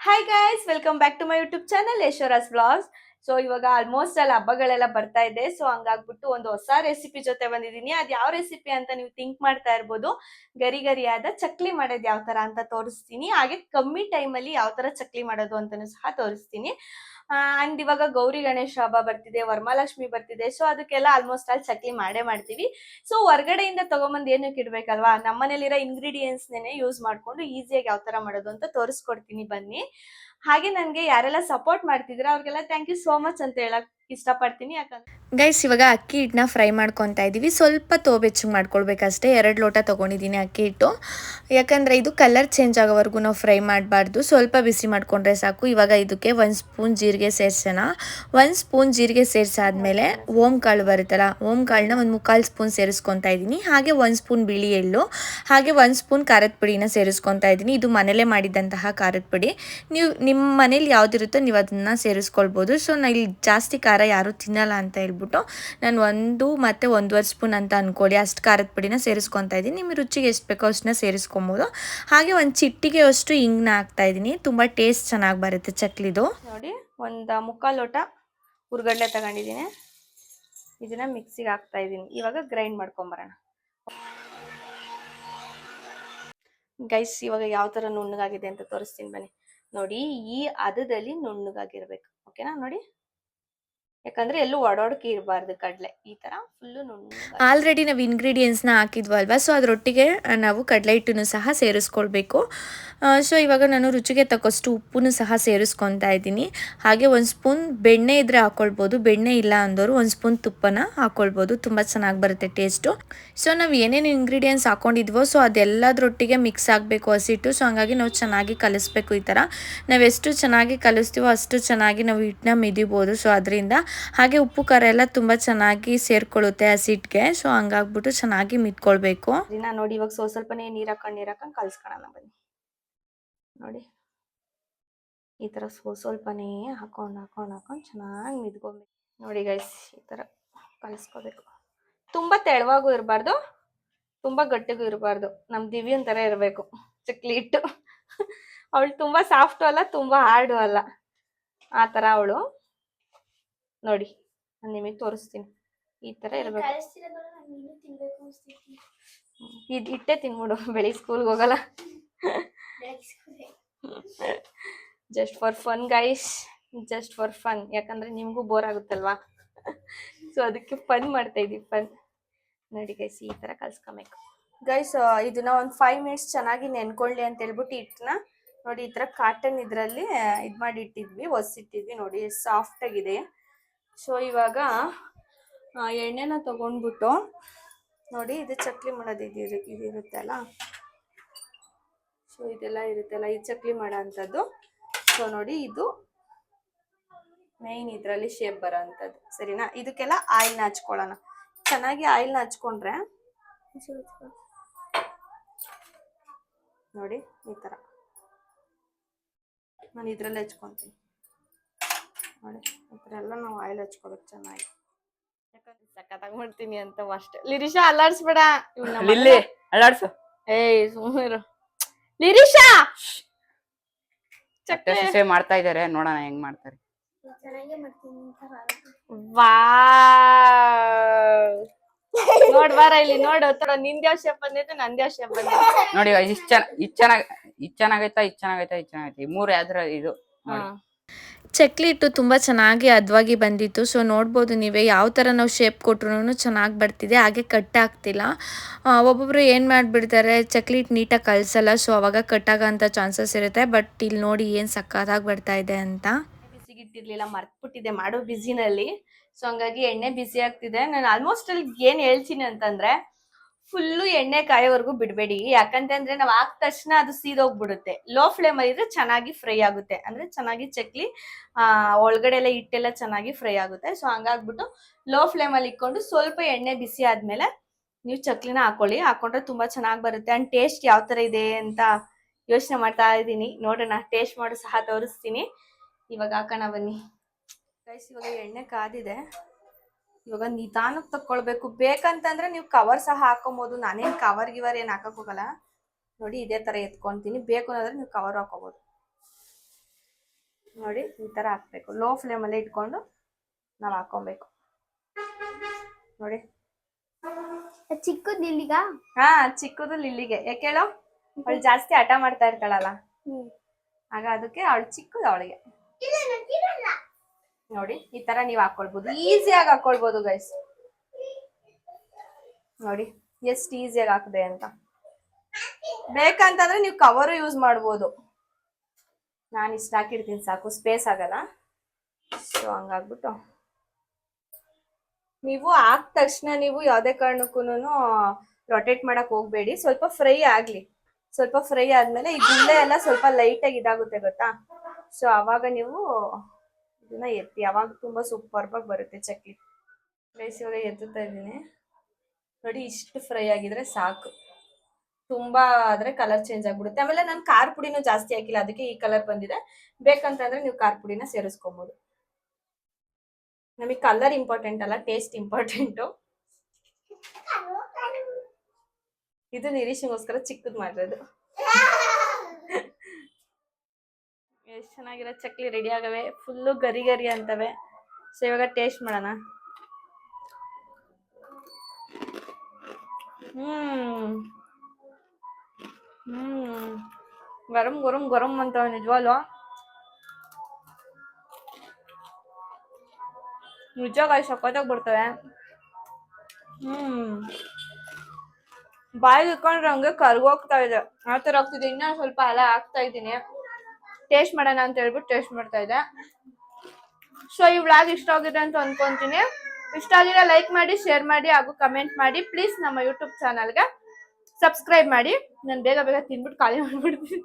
Hi guys, welcome back to my YouTube channel Yashora's vlogs. So ಇವಾಗ almost ಅಲ್ಲಿ ಹಬ್ಬಗಳೆಲ್ಲ ಬರ್ತಾ ಇದೆ. ಸೊ ಹಂಗಾಗ್ಬಿಟ್ಟು ಒಂದು ಹೊಸ ರೆಸಿಪಿ ಜೊತೆ ಬಂದಿದ್ದೀನಿ. ಅದ್ ಯಾವ ರೆಸಿಪಿ ಅಂತ ನೀವು ಥಿಂಕ್ ಮಾಡ್ತಾ ಇರ್ಬೋದು. ಗರಿ ಗರಿಯಾದ ಚಕ್ಲಿ ಮಾಡೋದು ಯಾವ ತರ ಅಂತ ತೋರಿಸ್ತೀನಿ. ಹಾಗೆ ಕಮ್ಮಿ ಟೈಮಲ್ಲಿ ಯಾವ ತರ ಚಕ್ಲಿ ಮಾಡೋದು ಅಂತಾನು ಸಹ ತೋರಿಸ್ತೀನಿ. ಅಂಡ್ ಇವಾಗ ಗೌರಿ ಗಣೇಶ ಹಬ್ಬ ಬರ್ತಿದೆ, ವರಮಹಾಲಕ್ಷ್ಮಿ ಬರ್ತಿದೆ. ಸೊ ಅದಕ್ಕೆಲ್ಲ ಆಲ್ಮೋಸ್ಟ್ ಅಲ್ಲಿ ಚಕ್ಲಿ ಮಾಡೇ ಮಾಡ್ತೀವಿ. ಸೊ ಹೊರ್ಗಡೆಯಿಂದ ತಗೊಂಬಂದ್ ಏನಕ್ಕೆ ಇಡ್ಬೇಕಲ್ವಾ, ನಮ್ಮನೇಲಿರೋ ಇಂಗ್ರೀಡಿಯೆಂಟ್ಸ್ ನೇನೆ ಯೂಸ್ ಮಾಡ್ಕೊಂಡು ಈಸಿಯಾಗಿ ಯಾವ ತರ ಮಾಡೋದು ಅಂತ ತೋರಿಸ್ಕೊಡ್ತೀನಿ ಬನ್ನಿ. ಹಾಗೆ ನನ್ಗೆ ಯಾರೆಲ್ಲ ಸಪೋರ್ಟ್ ಮಾಡ್ತಿದ್ರ ಅವ್ರಿಗೆಲ್ಲ ಥ್ಯಾಂಕ್ ಯು ಸೋ ಮಚ್ ಅಂತ ಹೇಳಕ್ ಇಷ್ಟಪಡ್ತೀನಿ. ಯಾಕಂದ್ರೆ ಗೈಸ್, ಇವಾಗ ಅಕ್ಕಿ ಹಿಟ್ಟನ್ನ ಫ್ರೈ ಮಾಡ್ಕೊತಾ ಇದ್ದೀವಿ. ಸ್ವಲ್ಪ ತೋಬೆಚ್ಚಗೆ ಮಾಡ್ಕೊಳ್ಬೇಕಷ್ಟೇ. 2 ಲೋಟ ತೊಗೊಂಡಿದ್ದೀನಿ ಅಕ್ಕಿ ಹಿಟ್ಟು. ಯಾಕಂದರೆ ಇದು ಕಲರ್ ಚೇಂಜ್ ಆಗೋವರೆಗೂ ನಾವು ಫ್ರೈ ಮಾಡಬಾರ್ದು. ಸ್ವಲ್ಪ ಬಿಸಿ ಮಾಡಿಕೊಂಡ್ರೆ ಸಾಕು. ಇವಾಗ ಇದಕ್ಕೆ 1 ಸ್ಪೂನ್ ಜೀರಿಗೆ ಸೇರಿಸೋಣ. 1 ಸ್ಪೂನ್ ಜೀರಿಗೆ ಸೇರಿಸಾದ್ಮೇಲೆ ಓಂ ಕಾಳು ಬರುತ್ತಲ್ಲ, ಓಂ ಕಾಳನ್ನ 1/4 ಸ್ಪೂನ್ ಸೇರಿಸ್ಕೊತಾ ಇದ್ದೀನಿ. ಹಾಗೆ 1 ಸ್ಪೂನ್ ಬಿಳಿ ಎಳ್ಳು, ಹಾಗೆ 1 ಸ್ಪೂನ್ ಖಾರದ ಪುಡಿನ ಸೇರಿಸ್ಕೊತಾ ಇದ್ದೀನಿ. ಇದು ಮನೇಲೇ ಮಾಡಿದಂತಹ ಖಾರದ ಪುಡಿ. ನೀವು ನಿಮ್ಮ ಮನೇಲಿ ಯಾವುದಿರುತ್ತೋ ನೀವು ಅದನ್ನು ಸೇರಿಸ್ಕೊಳ್ಬೋದು. ಸೊ ನಾನು ಇಲ್ಲಿ ಜಾಸ್ತಿ ಖಾರ ಯಾರೂ ತಿನ್ನಲ್ಲ ಅಂತ ಹೇಳ್ಬಿಟ್ಟು ನಾನು 1 ಮತ್ತು 1.5 ಸ್ಪೂನ್ ಅಂತ ಅಂದ್ಕೊಳ್ಳಿ, ಅಷ್ಟು ಖಾರದ ಪುಡಿನ ಸೇರಿಸ್ಕೊತಾ ಇದ್ದೀನಿ. ನಿಮ್ಮ ರುಚಿಗೆ ಎಷ್ಟು ಬೇಕೋ ಅಷ್ಟನ್ನ ಸೇರಿಸ್ಕೊಬೋದು. ಹಾಗೆ ಒಂದು ಚಿಟ್ಟಿಗೆ ಅಷ್ಟು ಹಿಂಗನ್ನ ಹಾಕ್ತಾಯಿದ್ದೀನಿ. ತುಂಬ ಟೇಸ್ಟ್ ಚೆನ್ನಾಗಿ ಬರುತ್ತೆ ಚಕ್ಲಿದು. ನೋಡಿ, ಒಂದು 1/4 ಲೋಟ ಹುರ್ಗಡ್ಲೆ ತಗೊಂಡಿದ್ದೀನಿ. ಇದನ್ನ ಮಿಕ್ಸಿಗೆ ಹಾಕ್ತಾ ಇದ್ದೀನಿ. ಇವಾಗ ಗ್ರೈಂಡ್ ಮಾಡ್ಕೊಂಬರೋಣ. ಗೈಸ್, ಇವಾಗ ಯಾವ ತರ ನುಣ್ಣಗಾಗಿದೆ ಅಂತ ತೋರಿಸ್ತೀನಿ ಬನ್ನಿ. ನೋಡಿ, ಈ ಹದದಲ್ಲಿ ನುಣ್ಣಗಾಗಿರ್ಬೇಕು. ಓಕೆನಾ? ನೋಡಿ, ಯಾಕಂದ್ರೆ ಎಲ್ಲೂ ಒಡೋಡಕ್ಕೆ ಇರಬಾರ್ದು ಕಡಲೆ. ಈ ತರ ಫುಲ್ಲು ನುಣ್ಣಗೆ. ಆಲ್ರೆಡಿ ನಾವು ಇಂಗ್ರೀಡಿಯೆಂಟ್ಸ್ನ ಹಾಕಿದ್ವಲ್ವ, ಸೊ ಅದರೊಟ್ಟಿಗೆ ನಾವು ಕಡಲೆ ಹಿಟ್ಟನ್ನು ಸಹ ಸೇರಿಸ್ಕೊಳ್ಬೇಕು. ಸೊ ಇವಾಗ ನಾನು ರುಚಿಗೆ ತಕ್ಕಷ್ಟು ಉಪ್ಪನ್ನು ಸಹ ಸೇರಿಸ್ಕೊತಾ ಇದ್ದೀನಿ. ಹಾಗೆ 1 ಸ್ಪೂನ್ ಬೆಣ್ಣೆ ಇದ್ದರೆ ಹಾಕ್ಕೊಳ್ಬೋದು, ಬೆಣ್ಣೆ ಇಲ್ಲ ಅಂದವರು 1 ಸ್ಪೂನ್ ತುಪ್ಪನ ಹಾಕ್ಕೊಳ್ಬೋದು. ತುಂಬ ಚೆನ್ನಾಗಿ ಬರುತ್ತೆ ಟೇಸ್ಟು. ಸೊ ನಾವು ಏನೇನು ಇಂಗ್ರೀಡಿಯೆಂಟ್ಸ್ ಹಾಕ್ಕೊಂಡಿದ್ವೋ ಸೊ ಅದೆಲ್ಲದರೊಟ್ಟಿಗೆ ಮಿಕ್ಸ್ ಆಗಬೇಕು ಹಸಿಟ್ಟು. ಸೊ ಹಂಗಾಗಿ ನಾವು ಚೆನ್ನಾಗಿ ಕಲಿಸ್ಬೇಕು. ಈ ಥರ ನಾವೆಷ್ಟು ಚೆನ್ನಾಗಿ ಕಲಿಸ್ತೀವೋ ಅಷ್ಟು ಚೆನ್ನಾಗಿ ನಾವು ಹಿಟ್ಟನ್ನ ಮಿದಿಬೋದು. ಸೊ ಅದರಿಂದ ಹಾಗೆ ಉಪ್ಪು ಖಾರ ಎಲ್ಲ ತುಂಬ ಚೆನ್ನಾಗಿ ಸೇರ್ಕೊಳ್ಳುತ್ತೆ ಹಸಿಟ್ಟಿಗೆ. ಸೊ ಹಂಗಾಗ್ಬಿಟ್ಟು ಚೆನ್ನಾಗಿ ಮಿದ್ಕೊಳ್ಬೇಕು. ನೋಡಿ, ಇವಾಗ ಸ್ವಲ್ಪನೇ ನೀರು ಹಾಕೊಂಡು ಕಲ್ಸ್ಕೊಳ್ಳೋಣ ಬನ್ನಿ. ನೋಡಿ, ಈ ತರ ಸ್ವಲ್ಪನೇ ಹಾಕೊಂಡು ಚೆನ್ನಾಗಿ ಮಿದ್ಕೊಬೇಕು. ನೋಡಿ ಗೈಸ್, ಈ ತರ ಕಲಿಸ್ಕೋಬೇಕು. ತುಂಬಾ ತೆಳುವಾಗೂ ಇರಬಾರ್ದು, ತುಂಬಾ ಗಟ್ಟಿಗೂ ಇರಬಾರ್ದು. ನಮ್ ದಿವ್ಯನ್ ತರ ಇರಬೇಕು ಚಕ್ಲಿ ಹಿಟ್ಟು. ಅವಳು ತುಂಬಾ ಸಾಫ್ಟು ಅಲ್ಲ, ತುಂಬಾ ಹಾರ್ಡು ಅಲ್ಲ, ಆ ತರ ಅವಳು. ನೋಡಿ, ನಾನು ನಿಮಗೆ ತೋರಿಸ್ತೀನಿ. ಈ ತರ ಇರಬೇಕು. ಇಟ್ಟೆ ತಿನ್ಬಿಡು, ಬೆಳಿಗ್ಗೆ ಸ್ಕೂಲ್ಗೆ ಹೋಗಲ್ಲ. Just for fun guys, just for fun. ಯಾಕಂದ್ರೆ ನಿಮಗೂ ಬೋರ್ ಆಗುತ್ತಲ್ವಾ, ಸೊ ಅದಕ್ಕೆ ಫನ್ ಮಾಡ್ತಾ ಇದೀವಿ, ಫನ್. ನೋಡಿ ಗೈಸ್, ಈ ತರ ಕಲ್ಸ್ಕೊಬೇಕು ಗೈಸ್. ಇದನ್ನ ಒಂದು 5 ಮಿನಿಟ್ಸ್ ಚೆನ್ನಾಗಿ ನೆನ್ಕೊಳ್ಳಿ ಅಂತ ಹೇಳ್ಬಿಟ್ಟು ಹಿಟ್ಟನ್ನ ನೋಡಿ ಈ ತರ ಕಾಟನ್ ಇದ್ರಲ್ಲಿ ಇದ್ ಮಾಡಿ ಇಟ್ಟಿದ್ವಿ, ಒಸಿಟ್ಟಿದ್ವಿ. ನೋಡಿ ಸಾಫ್ಟ್ ಆಗಿದೆ. ಸೊ ಇವಾಗ ಎಣ್ಣೆನ ತಗೊಂಡ್ಬಿಟ್ಟು ನೋಡಿ, ಇದು ಚಕ್ಲಿ ಮಾಡೋದು ಇದಿರುತ್ತೆ ಅಲ್ಲ, ಸೊ ಇದೆಲ್ಲ ಇರುತ್ತಲ್ಲ, ಈ ಚಕ್ಲಿ ಮಾಡೋ ಅಂಥದ್ದು. ಸೊ ನೋಡಿ, ಇದು ಮೇಯ್ನ್ ಇದರಲ್ಲಿ ಶೇಪ್ ಬರೋ ಅಂಥದ್ದು, ಸರಿನಾ? ಇದಕ್ಕೆಲ್ಲ ಆಯಿಲ್ನ ಹಚ್ಕೊಳ್ಳೋಣ. ಚೆನ್ನಾಗಿ ಆಯಿಲ್ನ ಹಚ್ಕೊಂಡ್ರೆ ನೋಡಿ ಈ ಥರ ನಾನು ಇದರಲ್ಲೇ ಹಚ್ಕೊತೀನಿ. ನೋಡಿ, ಈ ಥರ ಎಲ್ಲ ನಾವು ಆಯಿಲ್ ಹಚ್ಕೋಬೇಕು ಚೆನ್ನಾಗಿ. ಯಾಕಂದ್ರೆ ಸಖತ್ತಾಗಿ ಮಾಡ್ತೀನಿ ಅಂತ ಅಷ್ಟೇ. ಲಿರಿಶಾ, ಅಲ್ಲಾಡ್ಸ್ಬೇಡ. ಅಲ್ಲಾಡ್ಸು. ಏಯ್ ಸುಮ್ಮನಿರು ಲಿರಿಶಾ. ಚಕ್ಲಿ ಮಾಡ್ತಾ ಇದಾರೆ, ನೋಡೋಣ ಹೆಂಗ್ ಮಾಡ್ತಾರೆ. ನೋಡ್ ಬಾರ ಇಲ್ಲಿ, ನೋಡು ತರ ನಿಂದ್ಯಾವ ಶೇಪ್ ಬಂದೈತೆ, ನಂದ್ಯಾವ ಶೇಪ್ ಬಂದೈತೆ ನೋಡಿ. ಇದ್ ಚೆನ್ನಾಗೈತಾ, ಇದ್ ಚೆನ್ನಾಗೈತಾ, ಇದ್ ಚೆನ್ನಾಗೈತೆ. ಈ 3 ಯಾವ್ದ್ರ ಇದು ನೋಡಿ. ಚಕ್ಲಿ ಹಿಟ್ಟು ತುಂಬ ಚೆನ್ನಾಗಿ ಹದವಾಗಿ ಬಂದಿತ್ತು. ಸೊ ನೋಡ್ಬೋದು ನೀವೇ, ಯಾವ ಥರ ನಾವು ಶೇಪ್ ಕೊಟ್ರು ಚೆನ್ನಾಗಿ ಬರ್ತಿದೆ, ಹಾಗೆ ಕಟ್ ಆಗ್ತಿಲ್ಲ. ಒಬ್ಬೊಬ್ಬರು ಏನು ಮಾಡಿಬಿಡ್ತಾರೆ, ಚಕ್ಲಿ ಹಿಟ್ಟು ನೀಟಾಗಿ ಕಲಿಸಲ್ಲ. ಸೊ ಅವಾಗ ಕಟ್ಟಾಗೋಂಥ ಚಾನ್ಸಸ್ ಇರುತ್ತೆ. ಬಟ್ ಇಲ್ಲಿ ನೋಡಿ ಏನು ಸಕ್ಕತ್ತಾಗಿ ಬರ್ತಾ ಇದೆ ಅಂತ. ಬಿಸಿಗಿಟ್ಟಿರ್ಲಿಲ್ಲ, ಮರ್ತ್ಬಿಟ್ಟಿದೆ ಮಾಡೋ ಬಿಸಿನಲ್ಲಿ. ಸೊ ಹಂಗಾಗಿ ಎಣ್ಣೆ ಬಿಸಿ ಆಗ್ತಿದೆ. ನಾನು ಆಲ್ಮೋಸ್ಟ್ ಅಲ್ಲಿ ಏನ್ ಹೇಳ್ತೀನಿ ಅಂತಂದ್ರೆ, ಫುಲ್ಲು ಎಣ್ಣೆ ಕಾಯೋವರೆಗೂ ಬಿಡಬೇಡಿ. ಯಾಕಂತಂದ್ರೆ ನಾವು ಹಾಕಿದ ತಕ್ಷಣ ಅದು ಸೀದೋಗ್ಬಿಡುತ್ತೆ. ಲೋ ಫ್ಲೇಮ್ ಅಲ್ಲಿ ಇದ್ರೆ ಚೆನ್ನಾಗಿ ಫ್ರೈ ಆಗುತ್ತೆ, ಅಂದ್ರೆ ಚೆನ್ನಾಗಿ ಚಕ್ಲಿ ಒಳಗಡೆ ಎಲ್ಲ ಹಿಟ್ಟೆಲ್ಲ ಚೆನ್ನಾಗಿ ಫ್ರೈ ಆಗುತ್ತೆ. ಸೊ ಹಂಗಾಗ್ಬಿಟ್ಟು ಲೋ ಫ್ಲೇಮ್ ಅಲ್ಲಿ ಇಟ್ಕೊಂಡು ಸ್ವಲ್ಪ ಎಣ್ಣೆ ಬಿಸಿ ಆದ್ಮೇಲೆ ನೀವು ಚಕ್ಲಿನ ಹಾಕೊಂಡ್ರೆ ತುಂಬಾ ಚೆನ್ನಾಗಿ ಬರುತ್ತೆ. ಅಂಡ್ ಟೇಸ್ಟ್ ಯಾವ ತರ ಇದೆ ಅಂತ ಯೋಚನೆ ಮಾಡ್ತಾ ಇದ್ದೀನಿ. ನೋಡೋಣ, ಟೇಸ್ಟ್ ಮಾಡಿ ಸಹ ತೋರಿಸ್ತೀನಿ. ಇವಾಗ ಹಾಕೋಣ ಬನ್ನಿ ಗೈಸ್. ಇವಾಗ ಎಣ್ಣೆ ಕಾದಿದೆ. ಇವಾಗ ನಿಧಾನಕ್ಕೆ ತಕ್ಕೊಳ್ಬೇಕು. ಬೇಕಂತಂದ್ರೆ ನೀವು ಕವರ್ ಸಹ ಹಾಕೋಬಹುದು. ನಾನೇನ್ ಕವರ್ ಗಿವರ್ ಏನ್ ಹಾಕಕ್ ಹೋಗಲ್ಲ. ನೋಡಿ, ಇದೇ ತರ ಎತ್ಕೊಂತೀನಿ. ಬೇಕು ಅಂದ್ರೆ ನೀವು ಕವರ್ ಹಾಕೋಬಹುದು. ನೋಡಿ ಈ ತರ ಹಾಕ್ಬೇಕು. ಲೋ ಫ್ಲೇಮಲ್ಲಿ ಇಟ್ಕೊಂಡು ನಾವು ಹಾಕೊಬೇಕು ನೋಡಿ. ಚಿಕ್ಕದ್ ಇಲ್ಲಿಗ ಹಾ ಚಿಕ್ಕದು ಲಿಲ್ಲಿಗೆ. ಯಾಕೆ ಹೇಳೋ, ಅವಳು ಜಾಸ್ತಿ ಹಠ ಮಾಡ್ತಾ ಇರ್ತಾಳಲ್ಲ, ಆಗ ಅದಕ್ಕೆ ಅವಳು ಚಿಕ್ಕದು ಅವಳಿಗೆ. ನೋಡಿ ಈ ತರ ನೀವ್ ಹಾಕೊಳ್ಬಹುದು, ಈಸಿಯಾಗಿ ಹಾಕೊಳ್ಬಹುದು ಗೈಸ್. ನೋಡಿ ಎಷ್ಟು ಈಸಿಯಾಗಿ ಹಾಕಿದೆ ಅಂತ. ಬೇಕಂತಂದ್ರೆ ನೀವು ಕವರು ಯೂಸ್ ಮಾಡ್ಬೋದು. ನಾನು ಇಷ್ಟ ಹಾಕಿರ್ತೀನಿ ಸಾಕು, ಸ್ಪೇಸ್ ಆಗಲ್ಲ. ಸೊ ಹಂಗಾಗ್ಬಿಟ್ಟು ನೀವು ಹಾಕ್ ತಕ್ಷಣ ನೀವು ಯಾವ್ದೇ ಕಾರಣಕ್ಕೂ ರೊಟೇಟ್ ಮಾಡಕ್ ಹೋಗ್ಬೇಡಿ. ಸ್ವಲ್ಪ ಫ್ರೈ ಆಗ್ಲಿ. ಸ್ವಲ್ಪ ಫ್ರೈ ಆದ್ಮೇಲೆ ಈ ಗುಳ್ಳೆ ಎಲ್ಲ ಸ್ವಲ್ಪ ಲೈಟ್ ಆಗಿ ಇದಾಗುತ್ತೆ ಗೊತ್ತಾ. ಸೊ ಅವಾಗ ನೀವು ಇದನ್ನ ಎತ್ತಿ, ಅವಾಗ ತುಂಬಾ ಸೂಪರ್ ಆಗಿ ಬರುತ್ತೆ ಚಕ್ಲಿ. ರೈಸ್ ಇವಾಗ ಎತ್ತುತ್ತಾ ಇದ್ದೀನಿ ನೋಡಿ. ಇಷ್ಟು ಫ್ರೈ ಆಗಿದ್ರೆ ಸಾಕು. ತುಂಬಾ ಆದ್ರೆ ಕಲರ್ ಚೇಂಜ್ ಆಗ್ಬಿಡುತ್ತೆ. ಆಮೇಲೆ ನಾನು ಖಾರ ಪುಡಿನೂ ಜಾಸ್ತಿ ಹಾಕಿಲ್ಲ, ಅದಕ್ಕೆ ಈ ಕಲರ್ ಬಂದಿದೆ. ಬೇಕಂತಂದ್ರೆ ನೀವು ಖಾರ ಪುಡಿನ ಸೇರಿಸ್ಕೊಬಹುದು. ನಮಗೆ ಕಲರ್ ಇಂಪಾರ್ಟೆಂಟ್ ಅಲ್ಲ, ಟೇಸ್ಟ್ ಇಂಪಾರ್ಟೆಂಟು. ಇದು ನಿರೀಕ್ಷೆಗೋಸ್ಕರ ಚಿಕ್ಕದ್ ಮಾಡಿರೋದು. ಎಷ್ಟು ಚೆನ್ನಾಗಿರೋ ಚಕ್ಲಿ ರೆಡಿ ಆಗವೆ, ಫುಲ್ಲು ಗರಿ ಗರಿ ಅಂತವೆ. ಸೊ ಇವಾಗ ಟೇಸ್ಟ್ ಮಾಡೋಣ. ಗರಂ ಗರಂ ಗರಂ ಅಂತವೆ ನಿಜವಾಗ್ಲು. ನಿಜವಾಗಿ ಸಖತ್ತಾಗಿ ಬರ್ತವೆ. ಬಾಯಿಗೆ ಇಟ್ಕೊಂಡ್ರೆ ಹಂಗೆ ಕರ್ಗೋಗ್ತಾ ಇದೆ, ಆ ಥರ ಆಗ್ತಿದೆ. ಇನ್ನೂ ಸ್ವಲ್ಪ ಎಲ್ಲ ಹಾಕ್ತಾ ಇದ್ದೀನಿ, ಟೇಸ್ಟ್ ಮಾಡೋಣ ಅಂತ ಹೇಳ್ಬಿಟ್ಟು ಟೇಸ್ಟ್ ಮಾಡ್ತಾ ಇದ್ದೆ. ಸೊ ಈ ವ್ಲಾಗ್ ಇಷ್ಟ ಆಗಿದೆ ಅಂತ ಅನ್ಕೊಂತೀನಿ. ಇಷ್ಟ ಆಗಿದ್ರೆ ಲೈಕ್ ಮಾಡಿ, ಶೇರ್ ಮಾಡಿ ಹಾಗೂ ಕಮೆಂಟ್ ಮಾಡಿ. ಪ್ಲೀಸ್ ನಮ್ಮ ಯೂಟ್ಯೂಬ್ ಚಾನಲ್ಗೆ ಸಬ್ಸ್ಕ್ರೈಬ್ ಮಾಡಿ. ನಾನು ಬೇಗ ಬೇಗ ತಿನ್ಬಿಟ್ಟು ಖಾಲಿ ಮಾಡ್ಬಿಡ್ತೀನಿ.